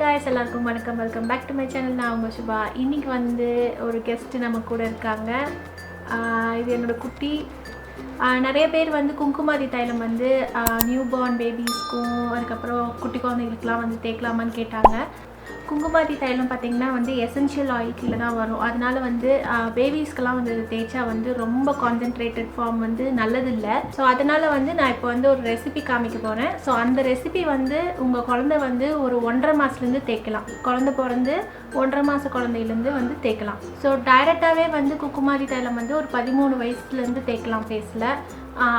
guys, எல்லாருக்கும் வணக்கம். Welcome back to my channel. நான் உங்கள் சுபா. இன்றைக்கி வந்து ஒரு கெஸ்ட்டு நம்ம கூட இருக்காங்க. இது என்னோடய குட்டி. நிறைய பேர் வந்து குங்குமாதி தைலம் வந்து நியூ பார்ன் பேபிஸ்க்கும் அதுக்கப்புறம் குட்டி குழந்தைகளுக்குலாம் வந்து தேய்க்கலாமான்னு கேட்டாங்க. குங்குமாதி தைலம் பார்த்திங்கன்னா வந்து எசென்ஷியல் ஆயில் கீழே தான் வரும். அதனால வந்து பேபிஸ்க்கெலாம் வந்து தேய்ச்சா வந்து ரொம்ப கான்சென்ட்ரேட்டட் ஃபார்ம் வந்து நல்லதில்லை. ஸோ அதனால் வந்து நான் இப்போ வந்து ஒரு ரெசிபி காமிக்க போகிறேன். ஸோ அந்த ரெசிபி வந்து உங்கள் குழந்தை வந்து ஒரு 1.5 மாதத்துலேருந்து தேய்க்கலாம். குழந்தை பிறந்து 1.5 மாத குழந்தையிலேருந்து வந்து தேய்க்கலாம். ஸோ டைரெக்டாகவே வந்து குங்குமாதி தைலம் வந்து ஒரு 13 வயசுலேருந்து தேய்க்கலாம் ஃபேஸில்.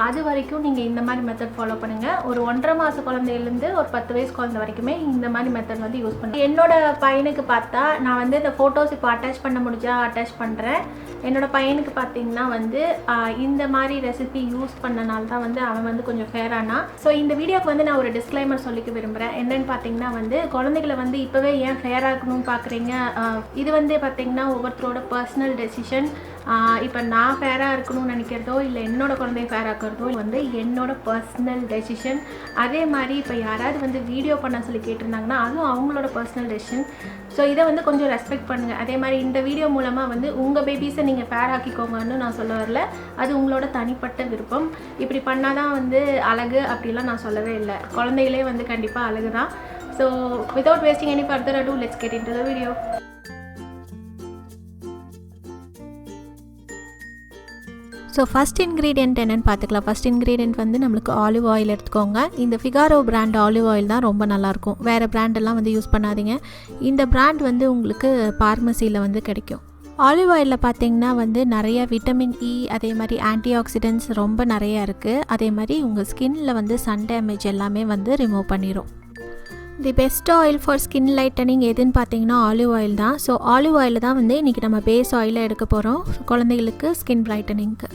அது வரைக்கும் நீங்கள் இந்த மாதிரி மெத்தட் ஃபாலோ பண்ணுங்கள். ஒரு 1.5 மாத குழந்தையிலேருந்து ஒரு 10 வயசு குழந்தை வரைக்குமே இந்த மாதிரி மெத்தட் வந்து யூஸ் பண்ணுங்கள். என்னோட பையனுக்கு பார்த்தா நான் வந்து இந்த ஃபோட்டோஸ் இப்போ அட்டாச் பண்ண முடிஞ்சால் அட்டாச் பண்ணுறேன். என்னோடய பையனுக்கு பார்த்திங்கன்னா வந்து இந்த மாதிரி ரெசிபி யூஸ் பண்ணனால தான் வந்து அவன் வந்து கொஞ்சம் ஃபேரானா. ஸோ இந்த வீடியோக்கு வந்து நான் ஒரு டிஸ்க்ளைமர் சொல்லிக்க விரும்புகிறேன். என்னென்னு பார்த்தீங்கன்னா வந்து குழந்தைகளை வந்து இப்போவே ஏன் ஃபேராகணும்னு பார்க்குறீங்க. இது வந்து பார்த்திங்கன்னா ஒவ்வொருத்தரோட பர்சனல் டெசிஷன். இப்போ நான் ஃபேராக இருக்கணும்னு நினைக்கிறதோ இல்லை என்னோடய குழந்தைய ஃபேராக்கிறதோ வந்து என்னோடய பர்சனல் டெசிஷன். அதே மாதிரி இப்போ யாராவது வந்து வீடியோ பண்ண சொல்லி கேட்டிருந்தாங்கன்னா அதுவும் அவங்களோட பர்சனல் டெசிஷன். ஸோ இதை வந்து கொஞ்சம் ரெஸ்பெக்ட் பண்ணுங்கள். அதே மாதிரி இந்த வீடியோ மூலமாக வந்து உங்கள் பேபிஸை நீங்கள் ஃபேர் ஆக்கிக்கோங்கன்னு நான் சொல்ல வரல. அது உங்களோட தனிப்பட்ட விருப்பம். இப்படி பண்ணால் தான் வந்து அழகு அப்படிலாம் நான் சொல்லவே இல்லை. குழந்தைகளே வந்து கண்டிப்பாக அழகு தான். So without wasting any further ado, let's get into the video. So first ingredient என்னென்னு பார்த்துக்கலாம். ஃபஸ்ட் இன்க்ரீடியன்ட் வந்து நம்மளுக்கு ஆலிவ் ஆயில் எடுத்துக்கோங்க. இந்த ஃபிகாரோ பிராண்ட் ஆலிவ் ஆயில் தான் ரொம்ப நல்லாயிருக்கும். வேறு பிராண்டெல்லாம் வந்து யூஸ் பண்ணாதீங்க. இந்த பிராண்ட் வந்து உங்களுக்கு பார்மசியில் வந்து கிடைக்கும். ஆலிவ் ஆயிலில் பார்த்திங்கன்னா வந்து நிறைய விட்டமின் இ அதே மாதிரி ஆன்டி ஆக்சிடென்ட்ஸ் ரொம்ப நிறையா இருக்குது. அதே மாதிரி உங்கள் ஸ்கின்னில் வந்து சன் டேமேஜ் எல்லாமே வந்து ரிமூவ் பண்ணிடும். The best oil for skin lightening எதுன்னு பார்த்தீங்கன்னா ஆலிவ் ஆயில் தான். ஸோ ஆலிவ் ஆயில் தான் வந்து இன்றைக்கி நம்ம பேஸ் ஆயிலை எடுக்க போகிறோம் குழந்தைகளுக்கு ஸ்கின் பிரைட்டனிங்க்கு.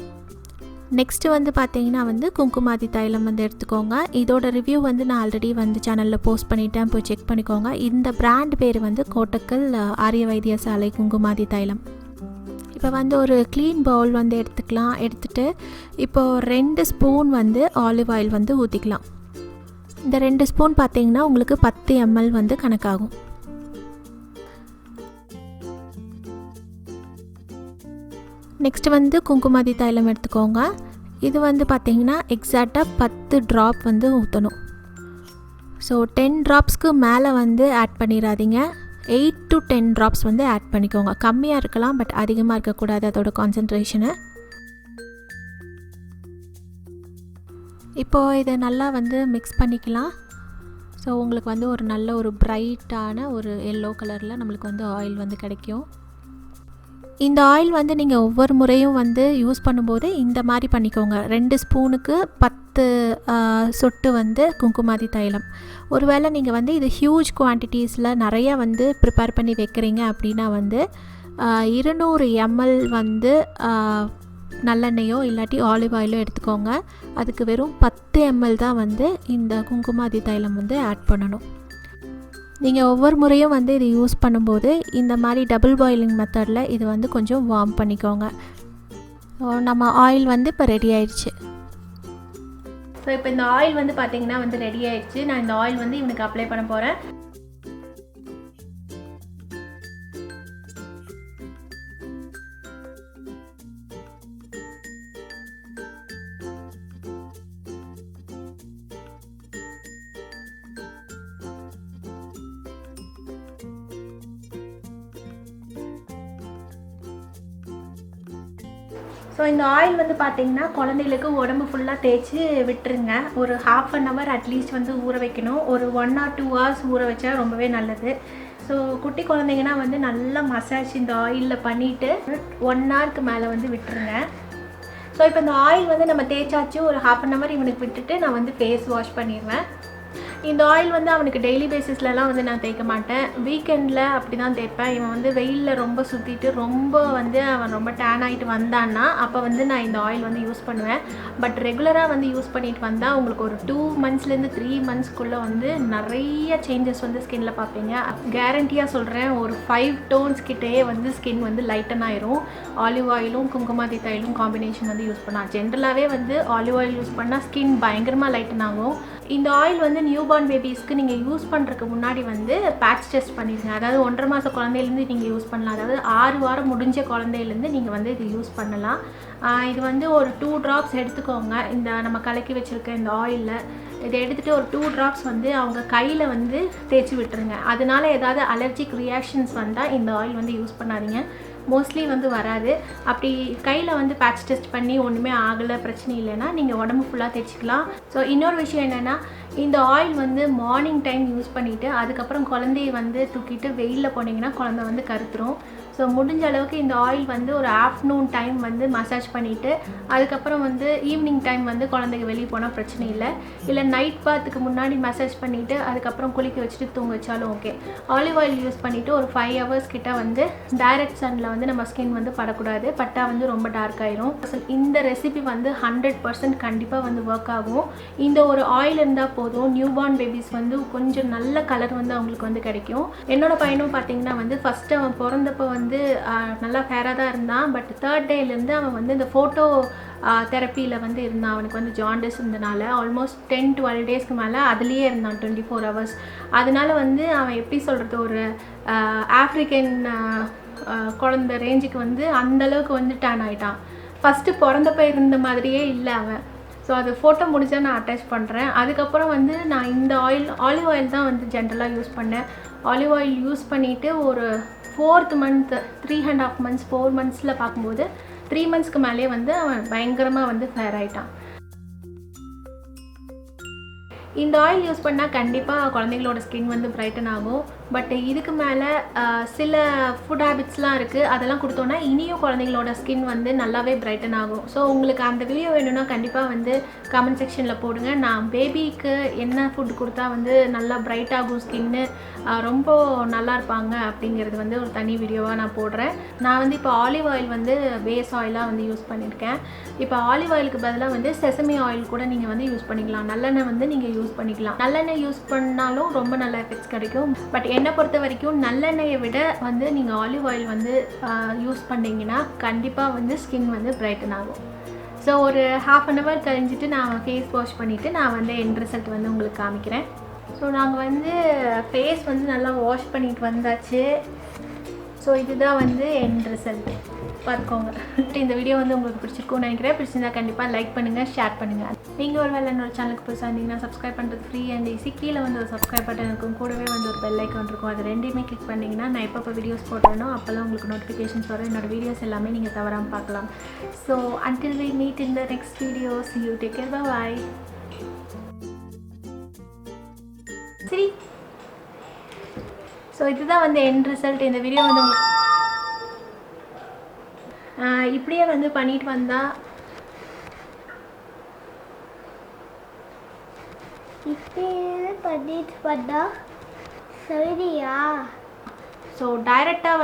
நெக்ஸ்ட்டு வந்து பார்த்தீங்கன்னா வந்து குங்குமாதி தைலம் வந்து எடுத்துக்கோங்க. இதோட ரிவ்யூ வந்து நான் ஆல்ரெடி வந்து சேனலில் போஸ்ட் பண்ணிவிட்டேன், போய் செக் பண்ணிக்கோங்க. இந்த பிராண்ட் பேர் வந்து கோட்டக்கல் ஆரிய வைத்தியசாலை குங்குமாதி தைலம். இப்போ வந்து ஒரு க்ளீன் பவுல் வந்து எடுத்துக்கலாம். எடுத்துகிட்டு இப்போது 2 ஸ்பூன் வந்து ஆலிவ் ஆயில் வந்து ஊற்றிக்கலாம். இந்த 2 ஸ்பூன் பார்த்தீங்கன்னா உங்களுக்கு 10 ml வந்து கணக்காகும். நெக்ஸ்ட்டு வந்து குங்குமாதி தைலம் எடுத்துக்கோங்க. இது வந்து பார்த்திங்கன்னா எக்ஸாக்டாக 10 ட்ராப் வந்து ஊற்றணும். ஸோ 10 ட்ராப்ஸ்க்கு மேலே வந்து ஆட் பண்ணிடாதீங்க. 8 to 10 ட்ராப்ஸ் வந்து ஆட் பண்ணிக்கோங்க. கம்மியாக இருக்கலாம், பட் அதிகமாக இருக்கக்கூடாது அதோட கான்சன்ட்ரேஷனை. இப்போது இதை நல்லா வந்து மிக்ஸ் பண்ணிக்கலாம். ஸோ உங்களுக்கு வந்து ஒரு நல்ல ஒரு பிரைட்டான ஒரு எல்லோ கலரில் நம்மளுக்கு வந்து ஆயில் வந்து கிடைக்கும். இந்த ஆயில் வந்து நீங்கள் ஒவ்வொரு முறையும் வந்து யூஸ் பண்ணும்போது இந்த மாதிரி பண்ணிக்கோங்க. 2 ஸ்பூனுக்கு 10 சொட்டு வந்து குங்குமாதி தைலம். ஒருவேளை நீங்கள் வந்து இது ஹியூஜ் குவான்டிட்டிஸில் நிறையா வந்து ப்ரிப்பேர் பண்ணி வைக்கிறீங்க அப்படின்னா வந்து 200 ml வந்து நல்லெண்ணெயோ இல்லாட்டி ஆலிவ் ஆயிலோ எடுத்துக்கோங்க. அதுக்கு வெறும் 10 ml தான் வந்து இந்த குங்குமாதி தைலம் வந்து ஆட் பண்ணணும். நீங்கள் ஒவ்வொரு முறையும் வந்து இது யூஸ் பண்ணும்போது இந்த மாதிரி டபுள் பாயிலிங் மெத்தடில் இது வந்து கொஞ்சம் வார்ம் பண்ணிக்கோங்க. நம்ம ஆயில் வந்து இப்போ ரெடி ஆயிடுச்சு. ஸோ இப்போ இந்த ஆயில் வந்து பார்த்திங்கன்னா வந்து ரெடி ஆயிடுச்சு. நான் இந்த ஆயில் வந்து இவனுக்கு அப்ளை பண்ண போகிறேன். ஸோ இந்த ஆயில் வந்து பார்த்திங்கன்னா குழந்தைகளுக்கு உடம்பு ஃபுல்லாக தேய்ச்சி விட்டுருங்க. ஒரு 1/2 hour அட்லீஸ்ட் வந்து ஊற வைக்கணும். ஒரு 1 or 2 hours ஊற வச்சா ரொம்பவே நல்லது. ஸோ குட்டி குழந்தைங்கன்னா வந்து நல்லா மசாஜ் இந்த ஆயிலில் பண்ணிவிட்டு 1 hourக்கு மேலே வந்து விட்டுருங்க. ஸோ இப்போ இந்த ஆயில் வந்து நம்ம தேய்ச்சாச்சு. ஒரு 1/2 hour இவனுக்கு விட்டுட்டு நான் வந்து ஃபேஸ் வாஷ் பண்ணிடுவேன். இந்த ஆயில் வந்து அவனுக்கு டெய்லி பேசிஸ்லலாம் வந்து நான் தேய்க்க மாட்டேன். வீக்கெண்டில் அப்படி தான் தேய்ப்பேன். இவன் வந்து வெயிலில் ரொம்ப சுற்றிட்டு ரொம்ப வந்து அவன் ரொம்ப டேன் ஆகிட்டு வந்தான்னா அப்போ வந்து நான் இந்த ஆயில் வந்து யூஸ் பண்ணுவேன். பட் ரெகுலராக வந்து யூஸ் பண்ணிட்டு வந்தால் உங்களுக்கு ஒரு 2 monthsலேருந்து 3 monthsக்குள்ளே வந்து நிறைய சேஞ்சஸ் வந்து ஸ்கின்னில் பார்ப்பீங்க. கேரண்டியாக சொல்கிறேன், ஒரு 5 tones கிட்டேயே வந்து ஸ்கின் வந்து லைட்டன் ஆயிரும். ஆலிவ் ஆயிலும் குங்குமாதி தைலும் காம்பினேஷன் வந்து யூஸ் பண்ணால் ஜென்ரலாகவே வந்து ஆலிவ் ஆயில் யூஸ் பண்ணால் ஸ்கின் பயங்கரமாக லைட்டன் ஆகும். இந்த ஆயில் வந்து நியூ பார்ன் பேபிஸ்க்கு நீங்கள் யூஸ் பண்ணுறதுக்கு முன்னாடி வந்து பேட்ச் டெஸ்ட் பண்ணிடுங்க. அதாவது 1.5 மாத குழந்தையிலேருந்து நீங்கள் யூஸ் பண்ணலாம். அதாவது 6 வாரம் முடிஞ்ச குழந்தையிலேருந்து நீங்கள் வந்து இது யூஸ் பண்ணலாம். இது வந்து ஒரு 2 ட்ராப்ஸ் எடுத்துக்கோங்க. இந்த நம்ம கலக்கி வச்சுருக்க இந்த ஆயிலில் இதை எடுத்துகிட்டு ஒரு 2 ட்ராப்ஸ் வந்து அவங்க கையில் வந்து தேய்ச்சி விட்டுருங்க. அதனால ஏதாவது அலர்ஜிக் ரியாக்ஷன்ஸ் வந்தால் இந்த ஆயில் வந்து யூஸ் பண்ணாதீங்க. மோஸ்ட்லி வந்து வராது. அப்படி கையில் வந்து பேட்ச் டெஸ்ட் பண்ணி ஒன்றுமே ஆகலை, பிரச்சனை இல்லைன்னா நீங்கள் உடம்பு ஃபுல்லாக தேய்ச்சிக்கலாம். ஸோ இன்னொரு விஷயம் என்னென்னா, இந்த ஆயில் வந்து மார்னிங் டைம் யூஸ் பண்ணிவிட்டு அதுக்கப்புறம் குழந்தைய வந்து தூக்கிட்டு வெயிலில் போனீங்கன்னா குழந்தை வந்து கருத்துரும். ஸோ முடிஞ்ச அளவுக்கு இந்த ஆயில் வந்து ஒரு ஆஃப்டர்நூன் டைம் வந்து மசாஜ் பண்ணிவிட்டு அதுக்கப்புறம் வந்து ஈவினிங் டைம் வந்து குழந்தைங்க வெளியே போனால் பிரச்சனை இல்லை. இல்லை நைட் பாத்துக்கு முன்னாடி மசாஜ் பண்ணிவிட்டு அதுக்கப்புறம் குளிக்க வச்சுட்டு தூங்க வச்சாலும் ஓகே. ஆலிவ் ஆயில் யூஸ் பண்ணிவிட்டு ஒரு 5 hours கிட்ட வந்து டைரக்ட் சன்னில் வந்து நம்ம ஸ்கின் வந்து படக்கூடாது. பட்டா வந்து ரொம்ப டார்க் ஆயிரும். இந்த ரெசிபி வந்து 100% கண்டிப்பாக வந்து ஒர்க் ஆகும். இந்த ஒரு ஆயில் இருந்தால் போதும், நியூ பார்ன் பேபிஸ் வந்து கொஞ்சம் நல்ல கலர் வந்து அவங்களுக்கு வந்து கிடைக்கும். என்னோட பையனும் பார்த்தீங்கன்னா வந்து ஃபஸ்ட்டு அவன் பிறந்தப்போ வந்து நல்லா ஃபேராக தான் இருந்தான். பட் 3rd டேலேருந்து அவன் வந்து இந்த ஃபோட்டோ தெரப்பியில் வந்து இருந்தான். அவனுக்கு வந்து ஜாண்டிஸ் இருந்தனால ஆல்மோஸ்ட் 10-12 டேஸ்க்கு மேலே அதுலேயே இருந்தான் 24 hours. அதனால வந்து அவன் எப்படி சொல்கிறது, ஒரு ஆஃப்ரிக்கன் குழந்த ரேஞ்சுக்கு வந்து அந்தளவுக்கு வந்து டேன் ஆகிட்டான். ஃபஸ்ட்டு பிறந்தப்போ இருந்த மாதிரியே இல்லை அவன். ஸோ அது ஃபோட்டோ முடிஞ்சா நான் அட்டாச் பண்ணுறேன். அதுக்கப்புறம் வந்து நான் இந்த ஆலிவ் ஆயில் தான் வந்து ஜென்ரலாக யூஸ் பண்ணேன். ஆலிவ் ஆயில் யூஸ் பண்ணிவிட்டு ஒரு 4th month 3.5 months 4 monthஸில் பார்க்கும்போது 3 monthsக்கு மேலே வந்து அவன் பயங்கரமாக வந்து ஃபேர் ஆகிட்டான். இந்த ஆயில் யூஸ் பண்ணால் கண்டிப்பாக குழந்தைங்களோட ஸ்கின் வந்து பிரைட்டன் ஆகும். பட் இதுக்கு மேலே சில ஃபுட் ஹேபிட்ஸ்லாம் இருக்குது. அதெல்லாம் கொடுத்தோன்னா இனியும் குழந்தைங்களோட ஸ்கின் வந்து நல்லாவே பிரைட்டன் ஆகும். ஸோ உங்களுக்கு அந்த வீடியோ வேணும்னா கண்டிப்பாக வந்து கமெண்ட் செக்ஷனில் போடுங்க. நான் பேபிக்கு என்ன ஃபுட் கொடுத்தா வந்து நல்லா பிரைட் ஆகும் ஸ்கின்னு, ரொம்ப நல்லா இருப்பாங்க அப்படிங்கிறது வந்து ஒரு தனி வீடியோவாக நான் போடுறேன். நான் வந்து இப்போ ஆலிவ் ஆயில் வந்து பேஸ் ஆயிலாக வந்து யூஸ் பண்ணியிருக்கேன். இப்போ ஆலிவ் ஆயிலுக்கு பதிலாக வந்து செசமி ஆயில் கூட நீங்கள் வந்து யூஸ் பண்ணிக்கலாம். நல்லெண்ணெய் வந்து நீங்கள் யூஸ் பண்ணிக்கலாம். நல்லெண்ணெய் யூஸ் பண்ணாலும் ரொம்ப நல்ல எஃபெக்ட்ஸ் கிடைக்கும். பட் என்னை பொறுத்த வரைக்கும் நல்லெண்ணெயை விட வந்து நீங்கள் ஆலிவ் ஆயில் வந்து யூஸ் பண்ணிங்கன்னா கண்டிப்பாக வந்து ஸ்கின் வந்து பிரைட்டன் ஆகும். ஸோ ஒரு 1/2 hour கழிஞ்சிட்டு நான் ஃபேஸ் வாஷ் பண்ணிவிட்டு நான் வந்து எண்ட் ரிசல்ட் வந்து உங்களுக்கு காமிக்கிறேன். ஸோ நாங்கள் வந்து ஃபேஸ் வந்து நல்லா வாஷ் பண்ணிட்டு வந்தாச்சு. ஸோ இதுதான் வந்து எண்ட் ரிசல்ட், பார்த்துக்கோங்க. இந்த வீடியோ வந்து உங்களுக்கு பிடிச்சிருக்கும்னு நினைக்கிறேன். பிடிச்சிருந்தா கண்டிப்பாக லைக் பண்ணுங்கள், ஷேர் பண்ணுங்கள். நீங்கள் ஒரு வேளை என்னோட சேனலுக்கு புதுசாக இருந்தீங்கன்னா சப்ஸ்கிரைப் பண்ணுறது ஃப்ரீ அண்ட் ஈஸி. கீழே வந்து ஒரு சப்ஸ்கிரைப் பட்டன் இருக்கும், கூடவே வந்து ஒரு பெல் ஐக்கான் இருக்கும். அது ரெண்டுமே கிளிக் பண்ணிங்கன்னா நான் எப்போ வீடியோஸ் போடுறேனோ அப்போல்லாம் உங்களுக்கு நோட்டிஃபிகேஷன்ஸ் வரும். என்னோடய வீடியோஸ் எல்லாமே நீங்கள் தவறாமல் பார்க்கலாம். So until we meet in the next video, see you, take care, bye. சரி, ஸோ இதுதான் வந்து எண்ட் ரிசல்ட். இந்த வீடியோ வந்து உங்களுக்கு இப்படியே வந்து பண்ணிட்டு வந்தால் சரியா. ஸோ டைரெக்டாக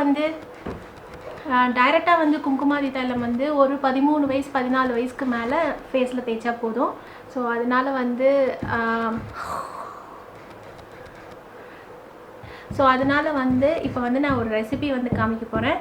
வந்து குங்குமாதி தைலம் வந்து ஒரு 13 வயசு 14 வயசுக்கு மேலே ஃபேஸில் தேய்ச்சா போதும். ஸோ அதனால் வந்து இப்போ வந்து நான் ஒரு ரெசிபி வந்து காமிக்க போகிறேன்.